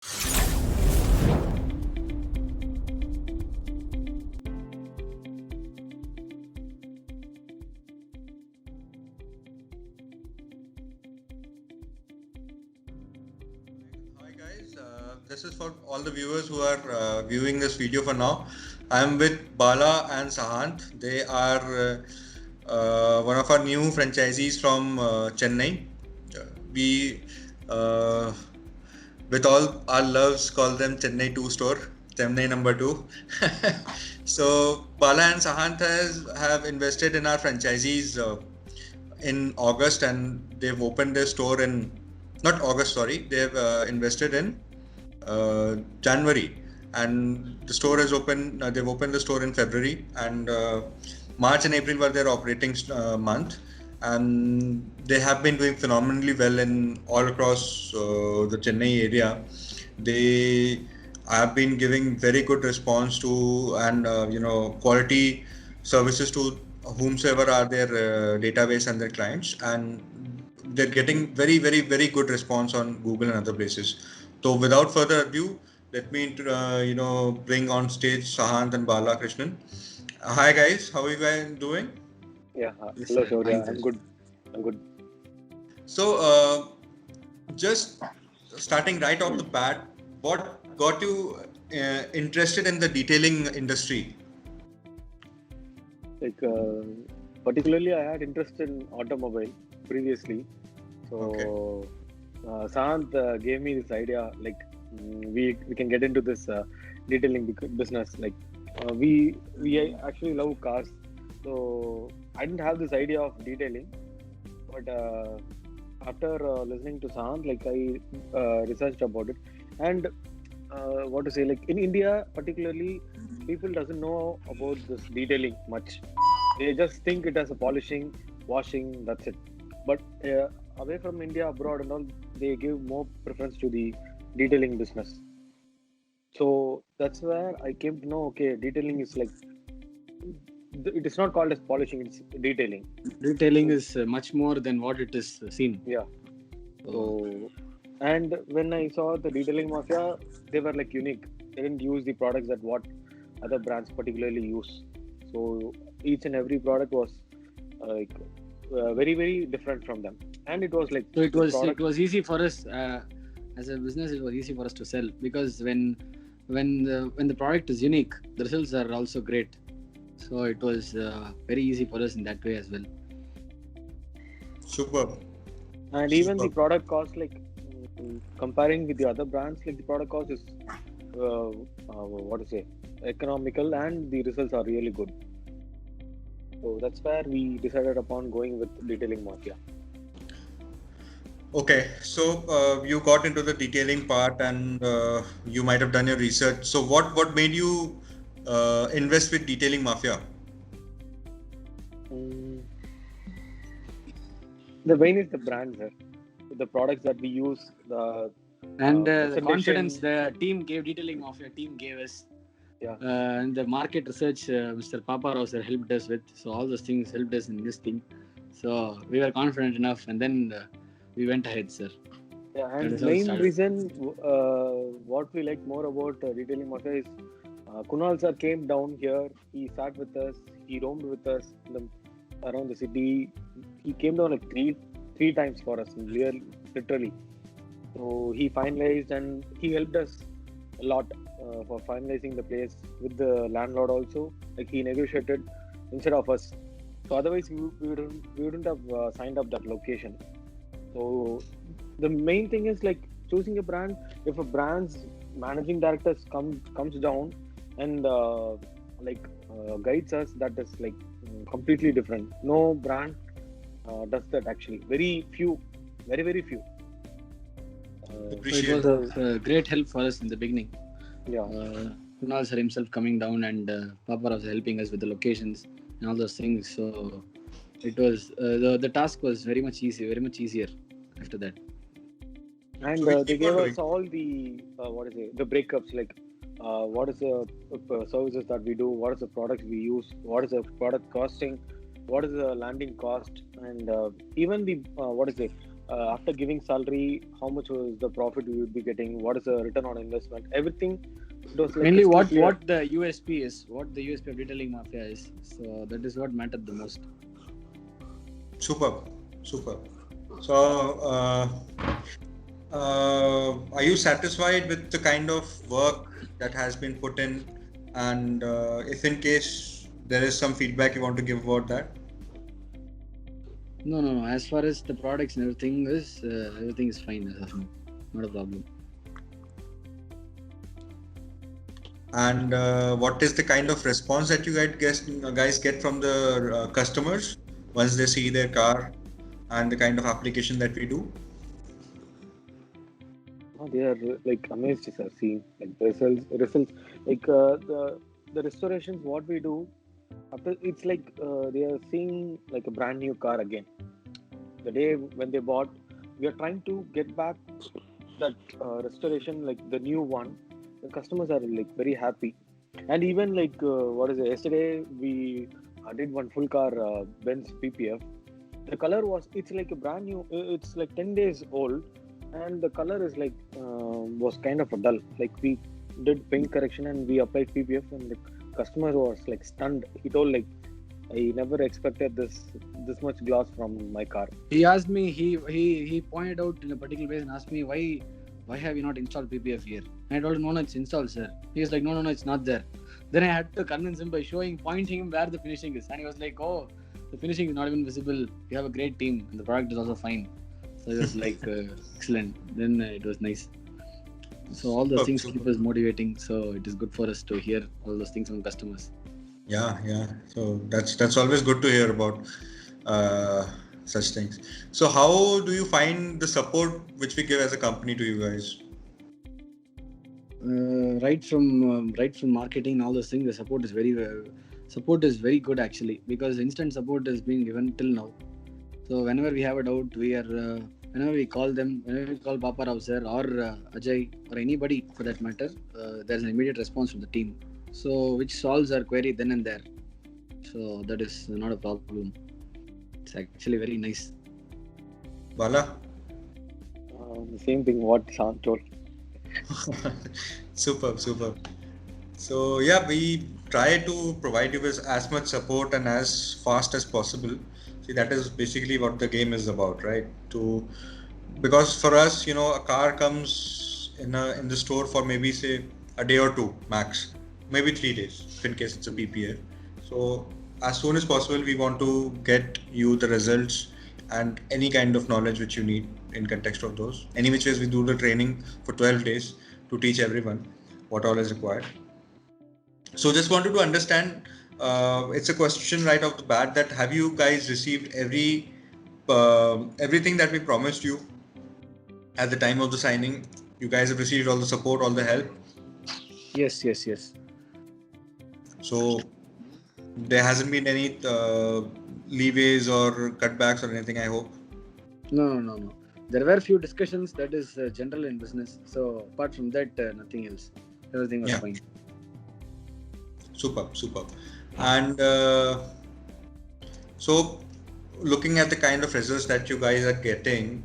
Hi guys, this is for all the viewers who are viewing this video for now. I am with Bala and Sahant. They are one of our new franchisees from Chennai. We, uh, with all our loves, call them Chennai 2 store, Chennai number 2. So Bala and Sahant have invested in our franchisees in August, and they've opened their store in not August, sorry, they've invested in January, and the store has opened. They've opened the store in February, and March and April were their operating month, and they have been doing phenomenally well in all across the Chennai area. They have been giving very good response to and quality services to whomsoever are their database and their clients, and they're getting very good response on Google and other places. So without further ado, let me bring on stage Sahant and Bala Krishnan. Hi guys, how are you guys doing? Yeah, Yes, hello sir. Shaurya. Fine, sir. I'm good. I'm good. So just starting right off the bat, what got you interested in the detailing industry? Like, particularly, I had interest in automobile previously. Okay. So, Sant gave me this idea. Like, we can get into this detailing business. Like, we actually love cars. So I didn't have this idea of detailing, but after listening to Sant, like I researched about it, and what to say, like in India particularly, people doesn't know about this detailing much. They just think it as a polishing, washing, that's it. But away from India, abroad and all, they give more preference to the detailing business. So that's where I came to know, okay, detailing is like, it is not called as polishing, it's detailing. Retailing So, is much more than what it is seen. yeah. So, So, and when I saw the detailing mafia, they were like unique. They didn't use the products that what other brands particularly use. So each and every product was like very different from them, and it was like so it the was it product. was easy for us as a business. It was easy for us to sell because when the product is unique, the results are also great. So it was very easy for us in that way as well. Superb. And even the Superb. product cost, like comparing with the other brands, like the product cost is what to say, economical, and the results are really good. So that's where we decided upon going with detailing mafia. Okay, so you got into the detailing part, and you might have done your research. So what made you invest with Detailing Mafia? Mm, the main is the brand, sir. The products that we use, the And the confidence presentation. the team gave, detailing of your team gave us, Yeah, and the market research Mr. Papa Rao sir helped us with. So all those things helped us in this thing. So we were confident enough, and then we went ahead, sir. yeah. That And is how it main started. reason what we like more about detailing mafia is Kunal sir came down here. He sat with us. He roamed with us around the city. He came down like three times for us, literally. So he finalized and he helped us a lot for finalizing the place with the landlord also. Like he negotiated instead of us. So otherwise we wouldn't have signed up that location. So the main thing is like choosing a brand. If a brand's managing director comes down and guides us, that is like completely different. No brand does that actually. Very few, very few. So it was Appreciate. So of great help for us in the beginning. yeah. Kunal sir himself coming down, and Papa was helping us with the locations and all those things. So it was the task was very much easier after that. So And we they keep on gave doing. us all the what is it, the breakups, like what is the services that we do, what is the products we use, what is the product costing, what is the landing cost, and even the what is it, after giving salary, how much was the profit we would be getting, what is the return on investment, everything. It was like Mainly crystal what clear. the USP is, what the USP of Detailing Mafia is. So that is what mattered the most. Superb. So, are you satisfied with the kind of work that has been put in? And if in case there is some feedback you want to give about that? No. As far as the products and everything is fine as of now. Not a problem. And what is the kind of response that you guys get from the customers once they see their car and the kind of application that we do? They are like amazed, sir, seeing like the results like the restorations what we do after, it's like they are seeing like a brand new car again. The day when they bought, we are trying to get back that restoration, like the new one. The customers are like very happy, and even like yesterday we did one full car Benz PPF. The color it's like a brand new. It's like 10 days old, and the color is like was kind of a dull. Like we did paint correction and we applied PPF, and the customer was like stunned. He told like, I never expected this much gloss from my car. He asked me, he pointed out in a particular place and asked me why have you not installed PPF here? And I told him, no, it's installed, sir. He was like, no, it's not there. Then I had to convince him by pointing him where the finishing is. And he was like, oh, the finishing is not even visible. You have a great team and the product is also fine. So it was like excellent. Then it was nice. So all those things keep us motivating. So it is good for us to hear all those things from customers. Yeah. So that's always good to hear about such things. So how do you find the support which we give as a company to you guys? Right from marketing, all those things, the support is very good actually, because instant support is being given till now. So whenever we have a doubt, whenever we call Papa Rao sir or Ajay or anybody for that matter, there's an immediate response from the team. So which solves our query then and there. So that is not a problem. It's actually very nice. Bala? The same thing what Shant told. Superb. So yeah, we try to provide you with as much support and as fast as possible. See, that is basically what the game is about, right? Because for us, a car comes in the store for maybe say a day or two max, maybe 3 days in case it's a PPF. So as soon as possible, we want to get you the results and any kind of knowledge which you need in context of those. Any which ways, we do the training for 12 days to teach everyone what all is required. So just wanted to understand, it's a question right off the bat, that have you guys received everything that we promised you at the time of the signing? You guys have received all the support, all the help? Yes. So there hasn't been any leeways or cutbacks or anything, I hope? No. There were a few discussions, that is general in business. So apart from that, nothing else. Everything was fine. Superb. And so looking at the kind of results that you guys are getting,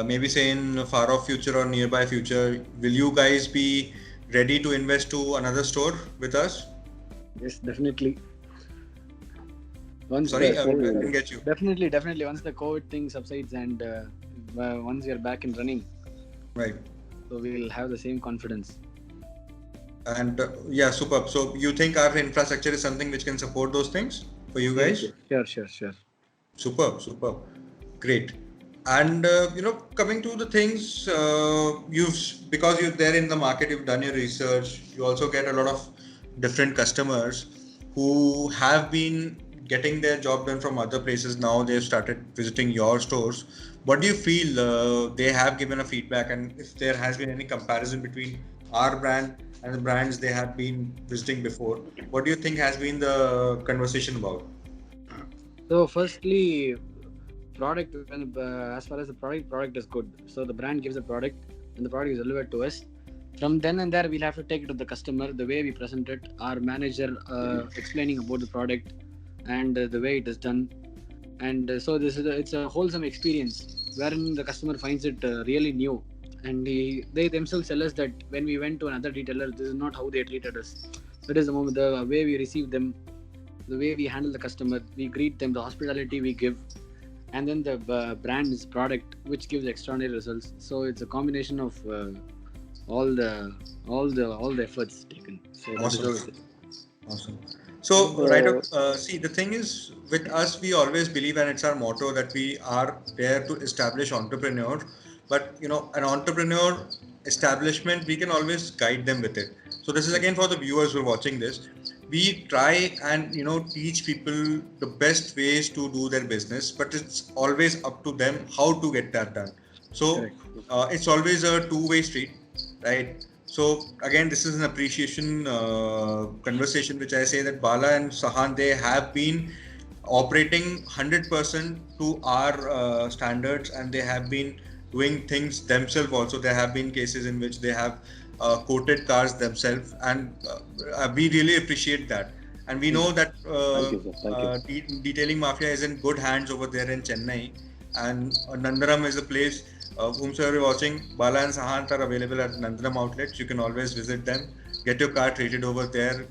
maybe say in far off future or nearby future, will you guys be ready to invest to another store with us? Yes, definitely. I didn't get you. Definitely. Once the COVID thing subsides and once we are back and running, right? So we will have the same confidence. And superb. So you think our infrastructure is something which can support those things for you guys? Sure. Superb. Great. And coming to the things, because you're there in the market, you've done your research, you also get a lot of different customers who have been getting their job done from other places. Now they've started visiting your stores. What do you feel they have given a feedback, and if there has been any comparison between our brand and the brands they have been visiting before? What do you think has been the conversation about? So firstly, product, as far as the product is good. So the brand gives a product and the product is delivered to us. From then and there, we'll have to take it to the customer, the way we present it, our manager explaining about the product and the way it is done. and so it's a wholesome experience wherein the customer finds it really new, and they themselves tell us that when we went to another retailer, this is not how they treated us. That is the moment, the way we receive them, the way we handle the customer, we greet them, the hospitality we give, and then the brand's product, which gives extraordinary results. So it's a combination of all the efforts taken. So that is Awesome. how it is. Awesome. So, right up, see, the thing is, with us, we always believe, and it's our motto, that we are there to establish entrepreneurs. But, an entrepreneur establishment, we can always guide them with it. So, this is again for the viewers who are watching this. We try and, teach people the best ways to do their business, but it's always up to them how to get that done. So, Correct. it's always a two-way street, right? So again, this is an appreciation conversation, which I say that Bala and Sahan, they have been operating 100% to our standards, and they have been doing things themselves also. There have been cases in which they have coated cars themselves, and we really appreciate that. And we know that Thank you, sir. Thank you. Detailing Mafia is in good hands over there in Chennai, and Nandaram is a place. Whomsoever you're watching, Bala and Sahant are available at Nandaram outlets. You can always visit them. Get your car treated over there.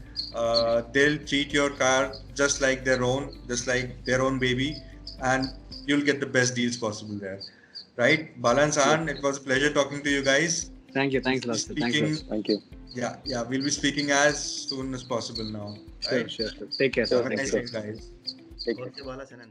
They'll treat your car just like their own baby, and you'll get the best deals possible there. Right? Bala and Sahant, it was a pleasure talking to you guys. Thank you. Thanks a lot, sir. Thanks a lot. Thank you. Yeah, we'll be speaking as soon as possible now. Sure, Right? sure. Take care, sir. Have a Thank nice you. day, guys. Take care. Okay, Bala Sanan.